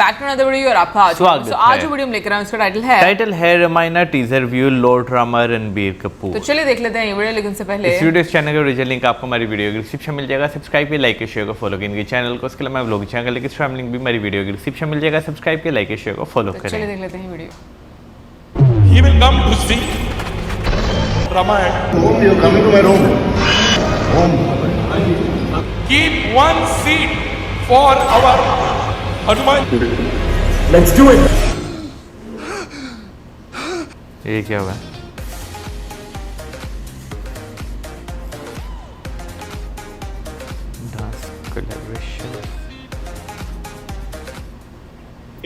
Back to another video और आपका आज जो वीडियो हम लेकर आए उसका टाइटल है Ramayan teaser view Lord Rama Ranbir Kapoor. तो चलिए देख लेते हैं ये वीडियो, लेकिन से पहले इस वीडियो चैनल का ओरिजिनल लिंक आपको हमारी वीडियो की डिस्क्रिप्शन मिल जाएगा। सब्सक्राइब किया, लाइक शेयर को फॉलो करेंगे चैनल को। उसके अलावा व्लॉग चैनल लिंक इसका लिंक भी हमारी वीडियो की डिस्क्रिप्शन मिल जाएगा। सब्सक्राइब किया, लाइक शेयर को फॉलो करें। चलिए देख लेते हैं video. He will come to see Ramayana. Home, you're coming to my room. Home. Keep one seat for our Hanuman. Let's do it. ये क्या हुआ? Dance collaboration.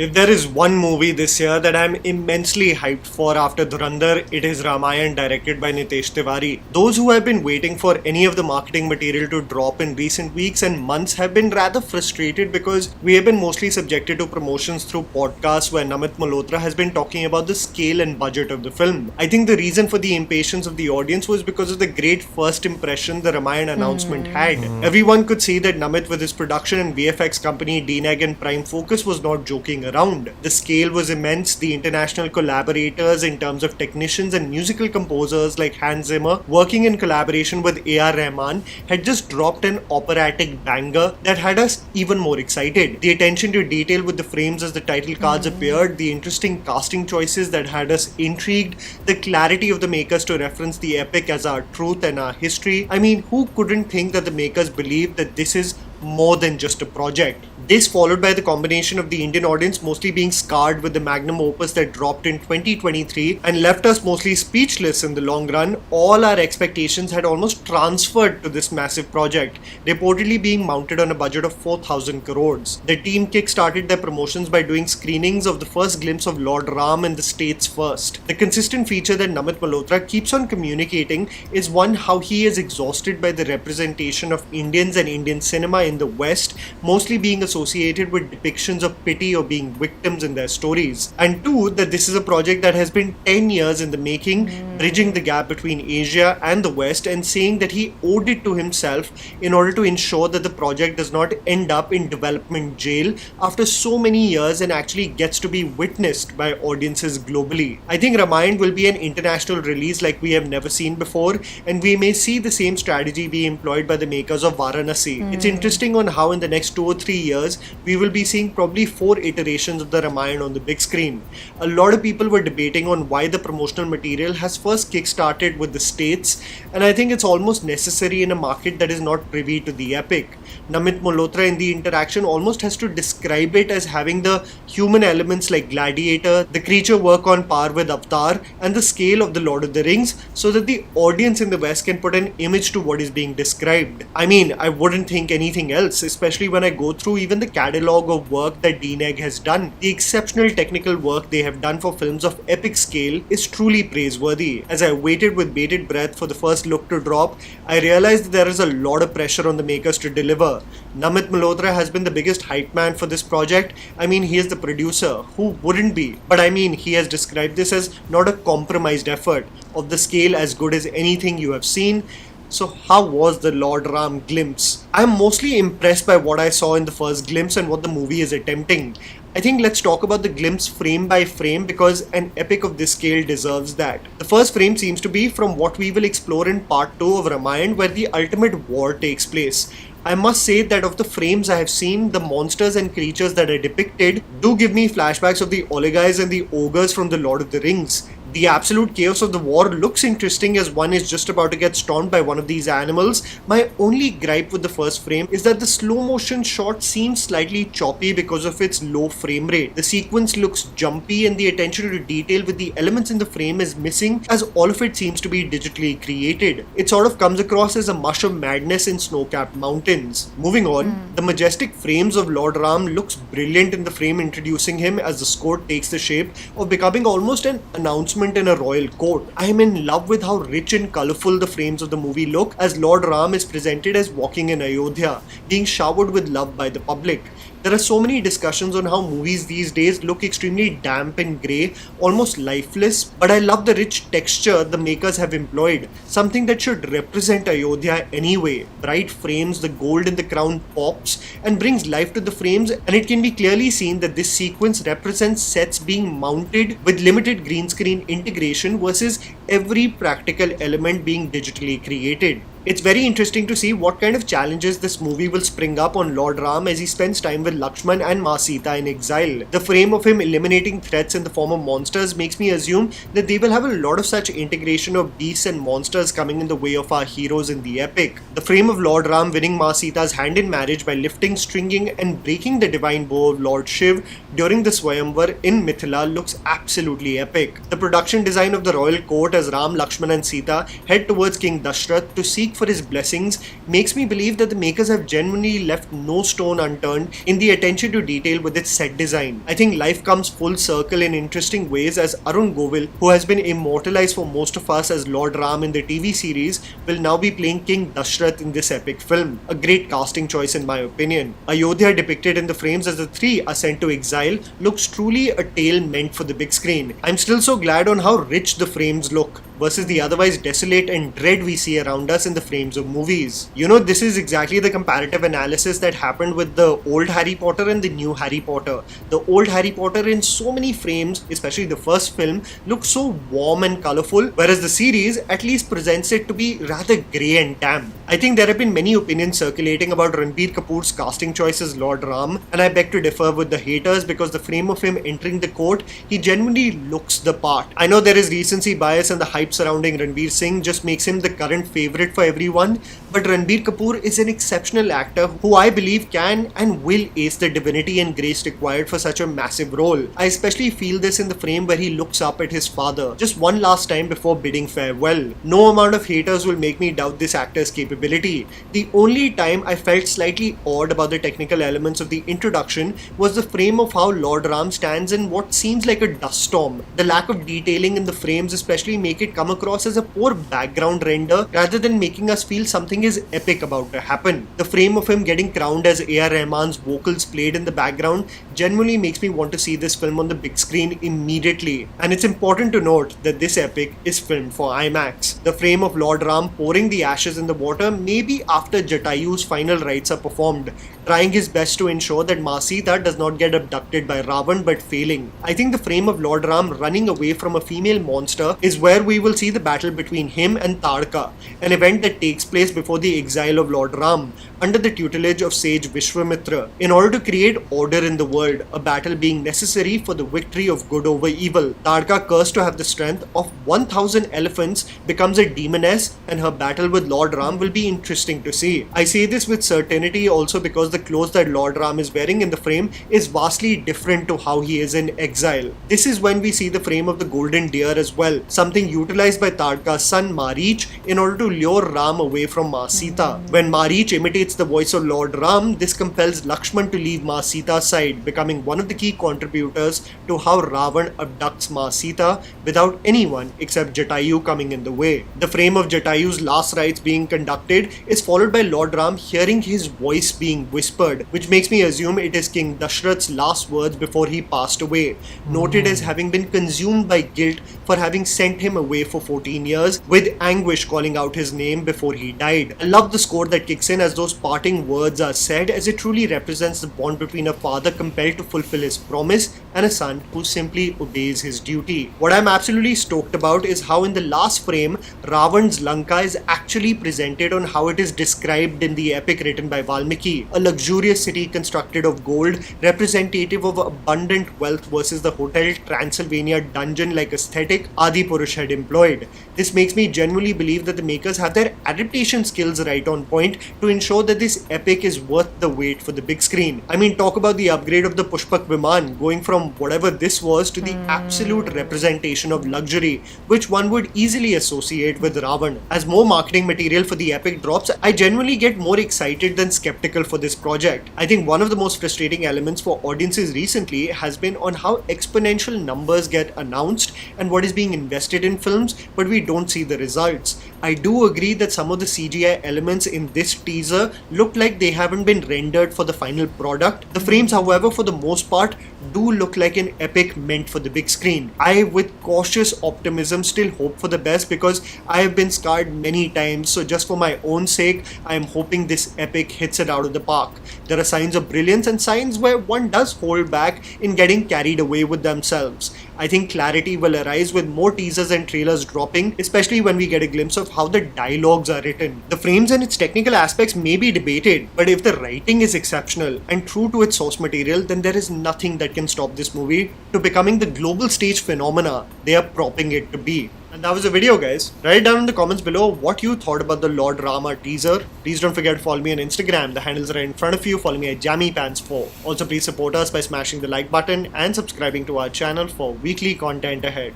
If there is one movie this year that I'm immensely hyped for after Dhurandhar, it is Ramayan, directed by Nitesh Tiwari. Those who have been waiting for any of the marketing material to drop in recent weeks and months have been rather frustrated because we have been mostly subjected to promotions through podcasts where Namit Malhotra has been talking about the scale and budget of the film. I think the reason for the impatience of the audience was because of the great first impression the Ramayan announcement had. Everyone could see that Namit with his production and VFX company DNAG and Prime Focus was not joking around. The scale was immense. The international collaborators in terms of technicians and musical composers like Hans Zimmer working in collaboration with A.R. Rahman had just dropped an operatic banger that had us even more excited. The attention to detail with the frames as the title cards appeared, the interesting casting choices that had us intrigued, the clarity of the makers to reference the epic as our truth and our history. I mean, who couldn't think that the makers believed that this is more than just a project? This followed by the combination of the Indian audience mostly being scarred with the magnum opus that dropped in 2023 and left us mostly speechless in the long run. All our expectations had almost transferred to this massive project, reportedly being mounted on a budget of 4,000 crores. The team kick-started their promotions by doing screenings of the first glimpse of Lord Ram in the States first. The consistent feature that Namit Malhotra keeps on communicating is one, how he is exhausted by the representation of Indians and Indian cinema in the West, mostly being associated with depictions of pity or being victims in their stories. And two, that this is a project that has been 10 years in the making, bridging the gap between Asia and the West, and saying that he owed it to himself in order to ensure that the project does not end up in development jail after so many years and actually gets to be witnessed by audiences globally. I think Ramayan will be an international release like we have never seen before, and we may see the same strategy be employed by the makers of Varanasi. It's interesting on how in the next 2 or 3 years we will be seeing probably 4 iterations of the Ramayan on the big screen. A lot of people were debating on why the promotional material has first kick-started with the States, and I think it's almost necessary in a market that is not privy to the epic. Namit Malhotra in the interaction almost has to describe it as having the human elements like Gladiator, the creature work on par with Avatar, and the scale of the Lord of the Rings, so that the audience in the West can put an image to what is being described. I mean, I wouldn't think anything else, especially when I go through even the catalogue of work that DNAG has done. The exceptional technical work they have done for films of epic scale is truly praiseworthy. As I waited with bated breath for the first look to drop, I realized that there is a lot of pressure on the makers to deliver. Namit Malhotra has been the biggest hype man for this project. I mean, he is the producer. Who wouldn't be? But I mean, he has described this as not a compromised effort, of the scale as good as anything you have seen. So how was the Lord Ram glimpse? I'm mostly impressed by what I saw in the first glimpse and what the movie is attempting. I think let's talk about the glimpse frame by frame because an epic of this scale deserves that. The first frame seems to be from what we will explore in part 2 of Ramayan, where the ultimate war takes place. I must say that of the frames I have seen, the monsters and creatures that are depicted do give me flashbacks of the Olagais and the ogres from the Lord of the Rings. The absolute chaos of the war looks interesting as one is just about to get stormed by one of these animals. My only gripe with the first frame is that the slow motion shot seems slightly choppy because of its low frame rate. The sequence looks jumpy and the attention to detail with the elements in the frame is missing as all of it seems to be digitally created. It sort of comes across as a mush of madness in snow-capped mountains. Moving on, the majestic frames of Lord Ram looks brilliant in the frame introducing him as the score takes the shape of becoming almost an announcement in a royal court. I am in love with how rich and colourful the frames of the movie look as Lord Ram is presented as walking in Ayodhya, being showered with love by the public. There are so many discussions on how movies these days look extremely damp and grey, almost lifeless, but I love the rich texture the makers have employed, something that should represent Ayodhya anyway. Bright frames, the gold in the crown pops and brings life to the frames, and it can be clearly seen that this sequence represents sets being mounted with limited green screen integration versus every practical element being digitally created. It's very interesting to see what kind of challenges this movie will spring up on Lord Ram as he spends time with Lakshman and Ma Sita in exile. The frame of him eliminating threats in the form of monsters makes me assume that they will have a lot of such integration of beasts and monsters coming in the way of our heroes in the epic. The frame of Lord Ram winning Ma Sita's hand in marriage by lifting, stringing and breaking the divine bow of Lord Shiv during the Swayamvar in Mithila looks absolutely epic. The production design of the royal court as Ram, Lakshman and Sita head towards King Dashrath to seek for his blessings makes me believe that the makers have genuinely left no stone unturned in the attention to detail with its set design. I think life comes full circle in interesting ways as Arun Govil, who has been immortalized for most of us as Lord Ram in the TV series, will now be playing King Dashrath in this epic film. A great casting choice in my opinion. Ayodhya depicted in the frames as the three are sent to exile looks truly a tale meant for the big screen. I'm still so glad on how rich the frames look versus the otherwise desolate and dread we see around us in the frames of movies. You know, this is exactly the comparative analysis that happened with the old Harry Potter and the new Harry Potter. The old Harry Potter in so many frames, especially the first film, looks so warm and colourful, whereas the series at least presents it to be rather grey and damp. I think there have been many opinions circulating about Ranbir Kapoor's casting choice as Lord Ram, and I beg to differ with the haters because the frame of him entering the court, he genuinely looks the part. I know there is recency bias and the hype surrounding Ranveer Singh just makes him the current favourite for everyone, but Ranbir Kapoor is an exceptional actor who I believe can and will ace the divinity and grace required for such a massive role. I especially feel this in the frame where he looks up at his father just one last time before bidding farewell. No amount of haters will make me doubt this actor's capability. The only time I felt slightly odd about the technical elements of the introduction was the frame of how Lord Ram stands in what seems like a dust storm. The lack of detailing in the frames especially make it come across as a poor background render rather than making us feel something is epic about to happen. The frame of him getting crowned as A.R. Rahman's vocals played in the background genuinely makes me want to see this film on the big screen immediately. And it's important to note that this epic is filmed for IMAX. The frame of Lord Ram pouring the ashes in the water may be after Jatayu's final rites are performed, trying his best to ensure that Ma Sita does not get abducted by Ravan but failing. I think the frame of Lord Ram running away from a female monster is where we will see the battle between him and Tadka, an event that takes place before the exile of Lord Ram under the tutelage of sage Vishwamitra in order to create order in the world, a battle being necessary for the victory of good over evil. Tadka, cursed to have the strength of 1000 elephants, becomes a demoness and her battle with Lord Ram will be interesting to see. I say this with certainty also because the clothes that Lord Ram is wearing in the frame is vastly different to how he is in exile. This is when we see the frame of the golden deer as well, something utilized by Tadka's son Marich in order to lure Ram away from Ma Sita. When Marich imitates the voice of Lord Ram, this compels Lakshman to leave Ma Sita's side, becoming one of the key contributors to how Ravan abducts Ma Sita without anyone except Jatayu coming in the way. The frame of Jatayu's last rites being conducted is followed by Lord Ram hearing his voice being whispered, which makes me assume it is King Dashrath's last words before he passed away, noted as having been consumed by guilt for having sent him away for 14 years, with anguish calling out his name before he died. I love the score that kicks in as those parting words are said, as it truly represents the bond between a father compelled to fulfill his promise and a son who simply obeys his duty. What I'm absolutely stoked about is how in the last frame, Ravan's Lanka is actually presented on how it is described in the epic written by Valmiki, a luxurious city constructed of gold, representative of abundant wealth versus the Hotel Transylvania dungeon-like aesthetic Adipurush had employed. This makes me genuinely believe that the makers have their adaptation skills right on point to ensure that this epic is worth the wait for the big screen. I mean, talk about the upgrade of the Pushpak Viman, going from whatever this was to the absolute representation of luxury, which one would easily associate with Ravan. As more marketing material for the epic drops, I genuinely get more excited than skeptical for this project. I think one of the most frustrating elements for audiences recently has been on how exponential numbers get announced and what is being invested in films films, but we don't see the results. I do agree that some of the CGI elements in this teaser look like they haven't been rendered for the final product. The frames, however, for the most part, do look like an epic meant for the big screen. I, with cautious optimism, still hope for the best because I have been scarred many times, so just for my own sake, I am hoping this epic hits it out of the park. There are signs of brilliance and signs where one does hold back in getting carried away with themselves. I think clarity will arise with more teasers and trailers dropping, especially when we get a glimpse of how the dialogues are written. The frames and its technical aspects may be debated, but if the writing is exceptional and true to its source material, then there is nothing that can stop this movie to becoming the global stage phenomena they are propping it to be. And that was the video, guys. Write down in the comments below what you thought about the Lord Rama teaser. Please don't forget to follow me on Instagram. The handles are right in front of you. Follow me at JammyPants4. Also, please support us by smashing the like button and subscribing to our channel for weekly content ahead.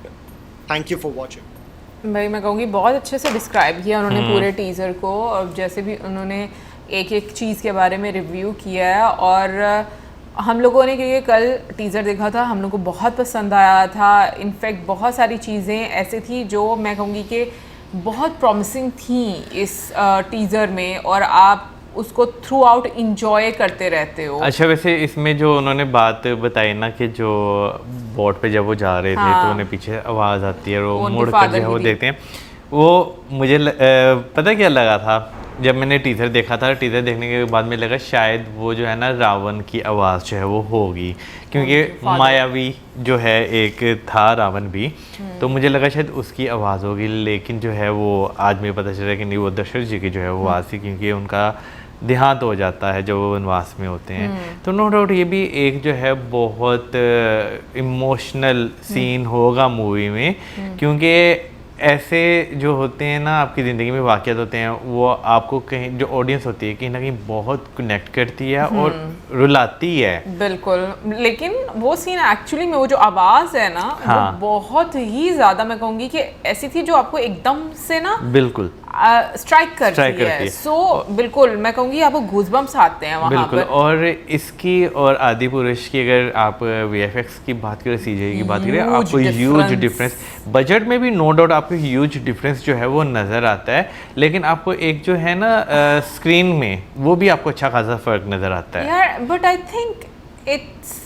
Thank you for watching. भाई मैं कहूँगी बहुत अच्छे से describe किया उन्होंने पूरे teaser को, और जैसे भी उन्होंने एक एक चीज़ के बारे में रिव्यू किया है। और हम लोगों ने क्योंकि कल टीज़र देखा था, हम लोग को बहुत पसंद आया था। इनफैक्ट बहुत सारी चीज़ें ऐसी थी जो मैं कहूँगी कि बहुत प्रॉमिसिंग थी इस टीज़र में, और आप उसको थ्रू आउट इंजॉय करते रहते हो। अच्छा, वैसे इसमें जो उन्होंने बात बताई ना कि जो बोट पे जब वो जा रहे थे तो उन्हें पीछे आवाज़ आती है, वो मुड़ कर जो है वो देखते हैं, वो मुझे पता क्या लगा था जब मैंने टीज़र देखा था। टीज़र देखने के बाद में लगा शायद वो जो है ना रावण की आवाज़ जो है वो होगी, क्योंकि मायावी जो है एक था रावण भी, तो मुझे लगा शायद उसकी आवाज़ होगी। लेकिन जो है वो आज मुझे पता चला कि नहीं, वो दशरथ जी की जो है वो आवाज़ थी, क्योंकि उनका देहांत हो जाता है जब वो वनवास में होते हैं। तो नो डाउट ये भी एक जो है बहुत इमोशनल सीन होगा मूवी में, क्योंकि ऐसे जो होते हैं ना आपकी ज़िंदगी में वाक़यात होते हैं, वो आपको कहीं जो ऑडियंस होती है कहीं ना कहीं बहुत कनेक्ट करती है और रुलाती है। बिल्कुल, लेकिन वो सीन एक्चुअली में वो जो आवाज़ है ना, वो बहुत ही ज़्यादा मैं कहूँगी कि ऐसी थी जो आपको एकदम से ना बिल्कुल स्ट्राइक करती है। सो बिल्कुल मैं कहूँगी आपको गूज़बम्प्स आते हैं वहाँ पर। और इसकी और आदि पुरुष की अगर आप VFX की बात करें, CGI की बात करें, आपको ह्यूज डिफरेंस, बजट में भी नो डाउट आपको ह्यूज डिफरेंस जो है वो नज़र आता है। लेकिन आपको एक जो है ना स्क्रीन में वो भी आपको अच्छा खासा फ़र्क नज़र आता है यार। But I think it's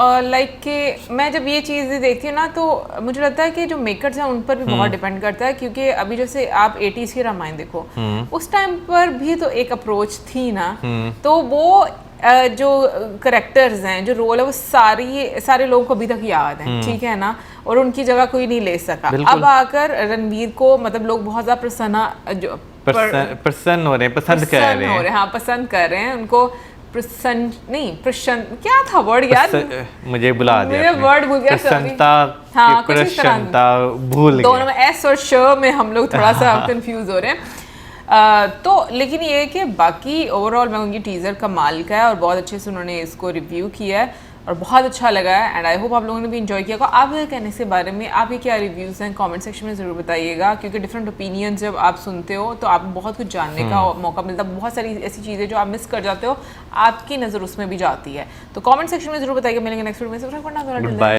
like कि मैं जब ये चीज़ें देखती हूँ ना, तो मुझे लगता है कि जो मेकर्स हैं उन पर भी बहुत डिपेंड करता है, क्योंकि अभी जैसे आप 80s की रामायण देखो, उस टाइम पर भी तो एक अप्रोच थी ना, तो वो जो करेक्टर्स हैं, जो रोल है, वो सारे लोगों को अभी तक याद हैं, ठीक है ना, और उनकी जगह कोई नहीं ले सका। अब आकर रणवीर को मतलब लोग बहुत ज़्यादा प्रसन्न हो रहे हैं, पसंद कर रहे हैं उनको क्या था वर्ड यार, मुझे बुला दिया, वर्ड भूल गया, प्रसन्नता भूल गया। दोनों में एस और श में हम लोग थोड़ा सा कंफ्यूज हो रहे हैं। तो लेकिन ये है कि बाकी ओवरऑल मैं उनकी टीज़र कमाल का है और बहुत अच्छे से उन्होंने इसको रिव्यू किया है और बहुत अच्छा लगा है। एंड आई होप आप लोगों ने भी इन्जॉय किया होगा। आप ये कहने से बारे में आपके क्या रिव्यूज़ हैं कमेंट सेक्शन में ज़रूर बताइएगा, क्योंकि डिफरेंट ओपिनियंस जब आप सुनते हो तो आपको बहुत कुछ जानने का मौका मिलता है। बहुत सारी ऐसी चीज़ें जो आप मिस कर जाते हो, आपकी नज़र उसमें भी जाती है। तो कमेंट सेक्शन में ज़रूर बताइएगा। मिलेंगे नेक्स्ट वीडियो में। सब्सक्राइब करना।